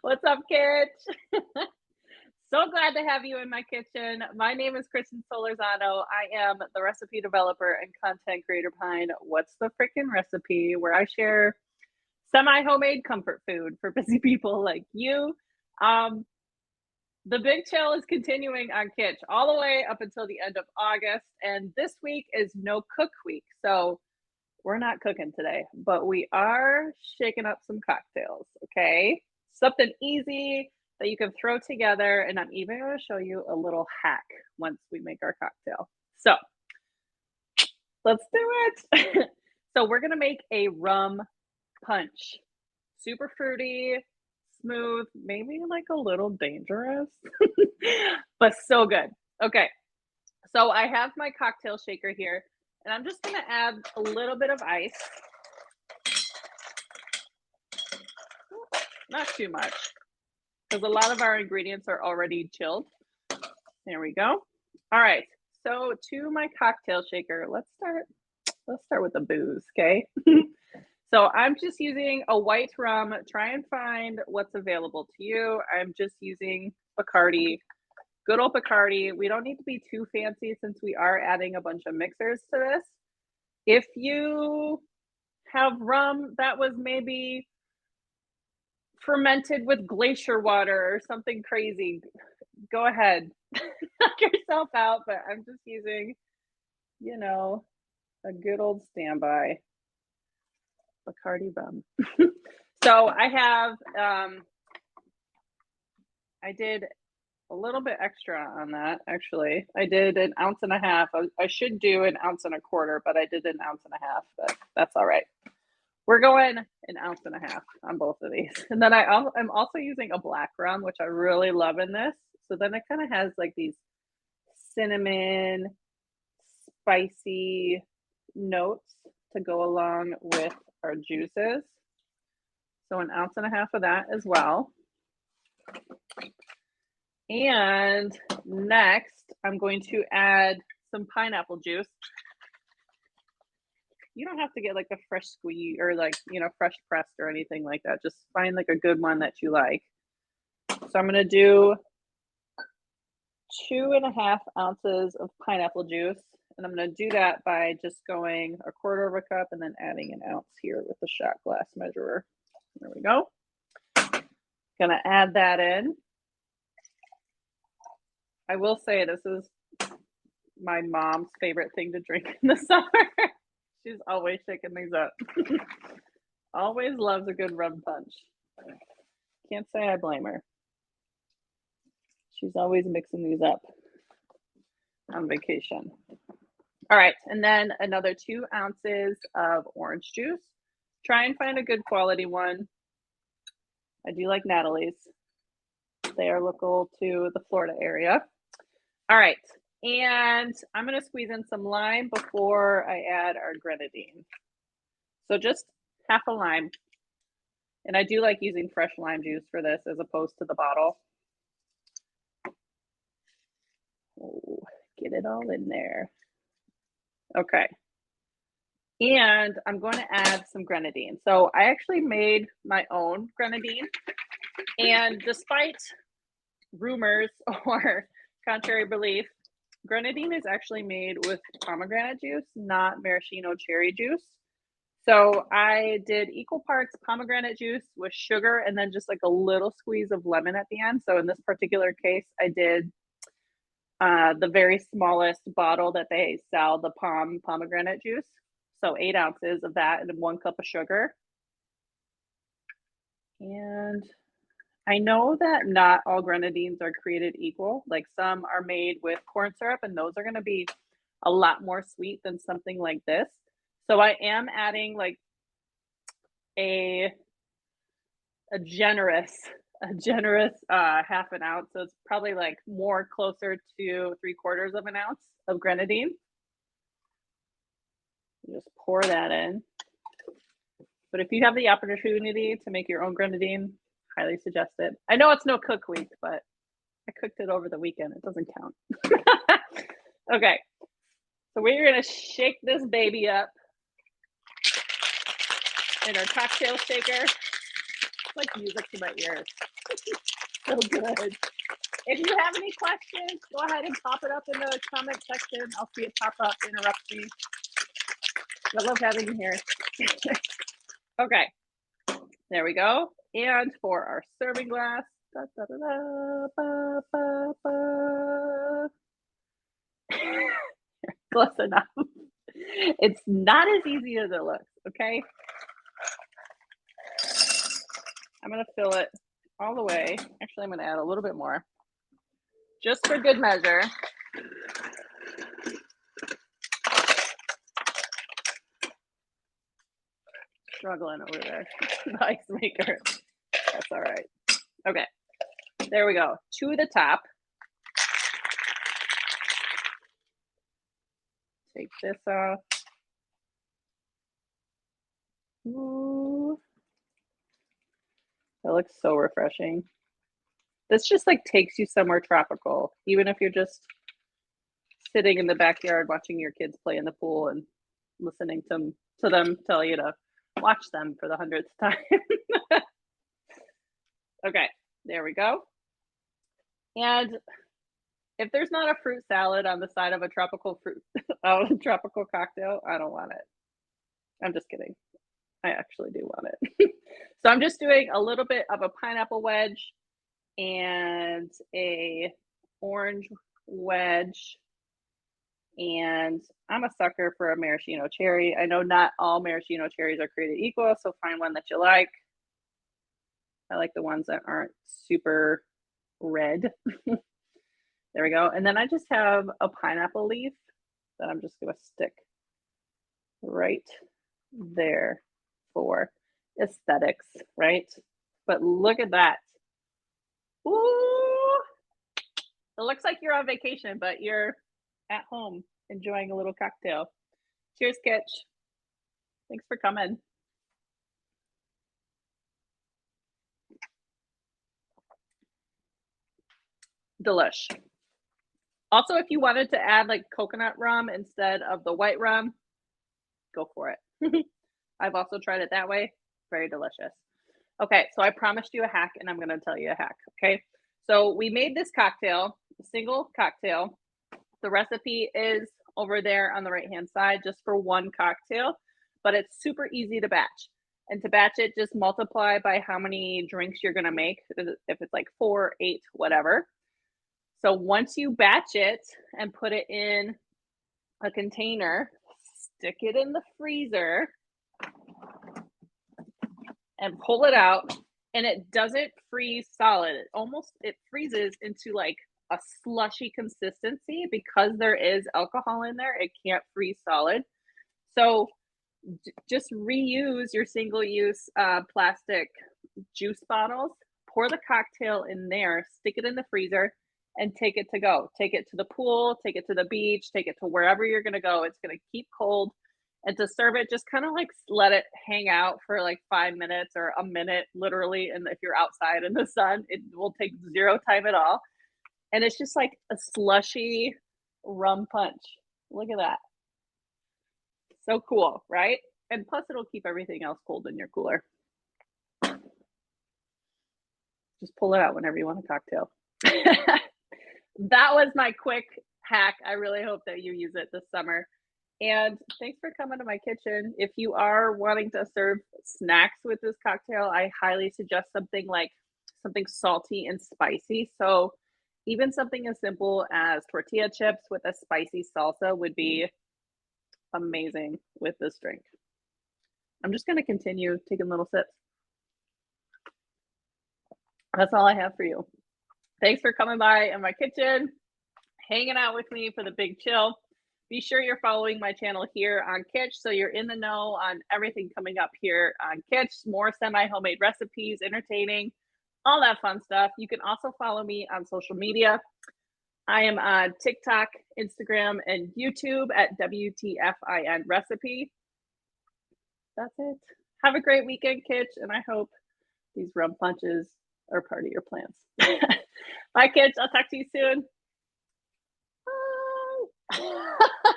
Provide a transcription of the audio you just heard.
What's up, Kitch? So glad to have you in my kitchen. My name is Kristen Solorzano. I am the recipe developer and content creator behind What's the Frickin' Recipe, where I share semi-homemade comfort food for busy people like you. Um, the big chill is continuing on Kitch all the way up until the end of August, and this week is no cook week. So we're not cooking today, but we are shaking up some cocktails, okay? Something easy that you can throw together, and I'm even gonna show you a little hack once we make our cocktail. So let's do it. So we're gonna make a rum punch. Super fruity, smooth, maybe like a little dangerous, but so good. Okay, so I have my cocktail shaker here, and I'm just gonna add a little bit of ice. Not too much, because a lot of our ingredients are already chilled. There we go. All right. So to my cocktail shaker, let's start with the booze, okay? So I'm just using a white rum. Try and find what's available to you. I'm just using Bacardi, good old Bacardi. We don't need to be too fancy since we are adding a bunch of mixers to this. If you have rum that was maybe fermented with glacier water or something crazy, go ahead, knock yourself out. But I'm just using, you know, a good old standby Bacardi rum. So I have, I did a little bit extra on that actually. I did an ounce and a half. I should do an ounce and a quarter, but I did an ounce and a half, but that's all right. We're going an ounce and a half on both of these. And then I'm also using a black rum, which I really love in this. So then it kind of has like these cinnamon, spicy notes to go along with our juices. So an ounce and a half of that as well. And next, I'm going to add some pineapple juice. You don't have to get like a fresh squeeze or like, fresh pressed or anything like that. Just find like a good one that you like. So I'm going to do 2.5 ounces of pineapple juice. And I'm going to do that by just going a quarter of a cup and then adding an ounce here with the shot glass measurer. There we go. Gonna add that in. I will say this is my mom's favorite thing to drink in the summer. She's always shaking these up. Always loves a good rum punch. Can't say I blame her. She's always mixing these up on vacation. All right, and then another 2 ounces of orange juice. Try and find a good quality one. I do like Natalie's. They are local to the Florida area. All right, and I'm gonna squeeze in some lime before I add our grenadine. So just half a lime. And I do like using fresh lime juice for this as opposed to the bottle. Oh, get it all in there. Okay. And I'm going to add some grenadine. So I actually made my own grenadine. And despite rumors or contrary belief, grenadine is actually made with pomegranate juice, not maraschino cherry juice. So I did equal parts pomegranate juice with sugar and then just like a little squeeze of lemon at the end. So in this particular case, I did the very smallest bottle that they sell, the pomegranate juice. So 8 ounces of that and 1 cup of sugar. And I know that not all grenadines are created equal. Like some are made with corn syrup, and those are going to be a lot more sweet than something like this. So I am adding like a generous half an ounce. So it's probably like more closer to 3/4 of an ounce of grenadine. Just pour that in. But if you have the opportunity to make your own grenadine, highly suggest it. I know it's no cook week, but I cooked it over the weekend. It doesn't count. Okay. So we're going to shake this baby up in our cocktail shaker. like music to my ears. So good. If you have any questions, go ahead and pop it up in the comment section. I'll see it pop up, interrupt me. I love having you here. Okay, there we go. And for our serving glass, da, da, da, da, ba, ba, ba. Close enough. It's not as easy as it looks, okay? I'm gonna fill it all the way. Actually, I'm gonna add a little bit more, just for good measure. Struggling over there, the ice maker. That's all right. Okay, there we go. To the top. Take this off. Ooh. That looks so refreshing. This just like takes you somewhere tropical, even if you're just sitting in the backyard watching your kids play in the pool and listening to them tell you to watch them for the 100th time. Okay, there we go. And if there's not a fruit salad on the side of a tropical tropical cocktail, I don't want it. I'm just kidding. I actually do want it. So I'm just doing a little bit of a pineapple wedge and a orange wedge. And I'm a sucker for a maraschino cherry. I know not all maraschino cherries are created equal, so find one that you like. I like the ones that aren't super red. There we go. And then I just have a pineapple leaf that I'm just going to stick right there for aesthetics, right? But look at that. Ooh! It looks like you're on vacation, but you're at home enjoying a little cocktail. Cheers, Kitch. Thanks for coming. Delish. Also, if you wanted to add like coconut rum instead of the white rum, go for it. I've also tried it that way. Very delicious. Okay, so I promised you a hack and I'm going to tell you a hack. Okay, so we made this cocktail, a single cocktail. The recipe is over there on the right hand side just for one cocktail, but it's super easy to batch. And to batch it, just multiply by how many drinks you're going to make, if it's like 4, 8, whatever. So once you batch it and put it in a container, stick it in the freezer and pull it out, and it doesn't freeze solid. It freezes into like a slushy consistency because there is alcohol in there. It can't freeze solid. So just reuse your single-use plastic juice bottles, pour the cocktail in there, stick it in the freezer, and take it to go. Take it to the pool, take it to the beach, take it to wherever you're gonna go. It's gonna keep cold. And to serve it, just kind of like let it hang out for like 5 minutes or a minute, literally. And if you're outside in the sun, it will take 0 time at all. And it's just like a slushy rum punch. Look at that. So cool, right? And plus it'll keep everything else cold in your cooler. Just pull it out whenever you want a cocktail. That was my quick hack. I really hope that you use it this summer. And thanks for coming to my kitchen. If you are wanting to serve snacks with this cocktail, I highly suggest something like something salty and spicy. So even something as simple as tortilla chips with a spicy salsa would be amazing with this drink. I'm just going to continue taking little sips. That's all I have for you. Thanks for coming by in my kitchen, hanging out with me for the big chill. Be sure you're following my channel here on Kitch so you're in the know on everything coming up here on Kitch. More semi-homemade recipes, entertaining, all that fun stuff. You can also follow me on social media. I am on TikTok, Instagram, and YouTube at WTFIN Recipe. That's it. Have a great weekend, Kitch, and I hope these rum punches are part of your plans. Bye, Kitch. I'll talk to you soon. Bye.